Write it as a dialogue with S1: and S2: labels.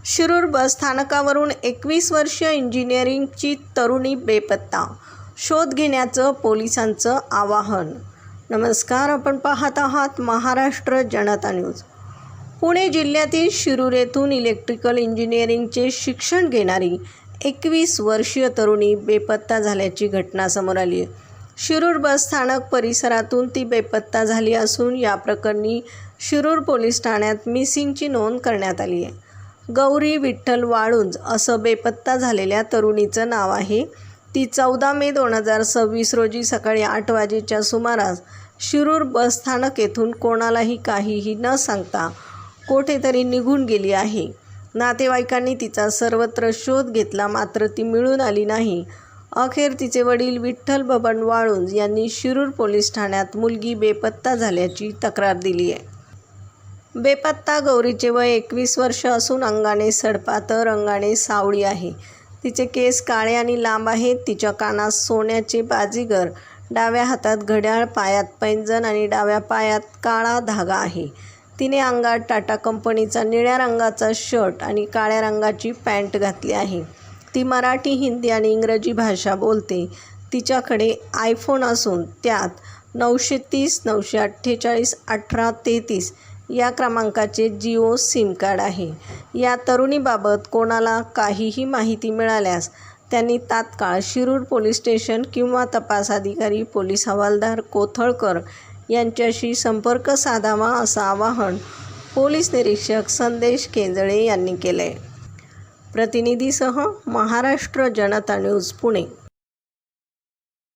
S1: शिरूर बस स्थानकावरून 21 वर्षीय इंजिनिअरिंगची तरुणी बेपत्ता. शोध घेण्याचं पोलिसांचं आवाहन. नमस्कार, आपण पाहत आहात महाराष्ट्र जनता न्यूज. पुणे जिल्ह्यातील शिरूर येथून इलेक्ट्रिकल इंजिनिअरिंगचे शिक्षण घेणारी 21 वर्षीय तरुणी बेपत्ता झाल्याची घटना समोर आली आहे. शिरूर बस स्थानक परिसरातून ती बेपत्ता झाली असून या प्रकरणी शिरूर पोलीस ठाण्यात मिसिंगची नोंद करण्यात आली आहे. गौरी विठ्ठल वाळुंज असं बेपत्ता झालेल्या तरुणीचं नाव आहे. ती 14 मे 2026 रोजी सकाळी 8 वाजेच्या सुमारास शिरूर बस स्थानक येथून कोणालाही काहीही न सांगता कोठेतरी निघून गेली आहे. नातेवाईकांनी तिचा सर्वत्र शोध घेतला, मात्र ती मिळून आली नाही. अखेर तिचे वडील विठ्ठल बबन वाळुंज यांनी शिरूर पोलीस ठाण्यात मुलगी बेपत्ता झाल्याची तक्रार दिली आहे. बेपत्ता गौरीचे वय 21 वर्ष असून अंगाने सडपातळ, रंगाने सावळी आहे. तिचे केस काळे आणि लांब आहेत. तिच्या कानात सोन्याचे बाजीगर, डाव्या हातात घड्याळ, पायात पैंजण आणि डाव्या पायात काळा धागा आहे. तिने अंगात टाटा कंपनीचा निळ्या रंगाचा शर्ट आणि काळ्या रंगाची पॅन्ट घातली आहे. ती मराठी, हिंदी आणि इंग्रजी भाषा बोलते. तिच्याकडे आयफोन असून त्यात 930 948 1833 या क्रमांकाचे जिओ सिम कार्ड आहे. या तरुणीबाबत कोणाला काहीही माहिती मिळाल्यास त्यांनी तात्काळ शिरूर पोलीस स्टेशन किंवा तपास अधिकारी पोलीस हवालदार कोथळकर यांच्याशी संपर्क साधावा, असं आवाहन पोलीस निरीक्षक संदेश केंजळे यांनी केले. प्रतिनिधीसह महाराष्ट्र जनता न्यूज, पुणे.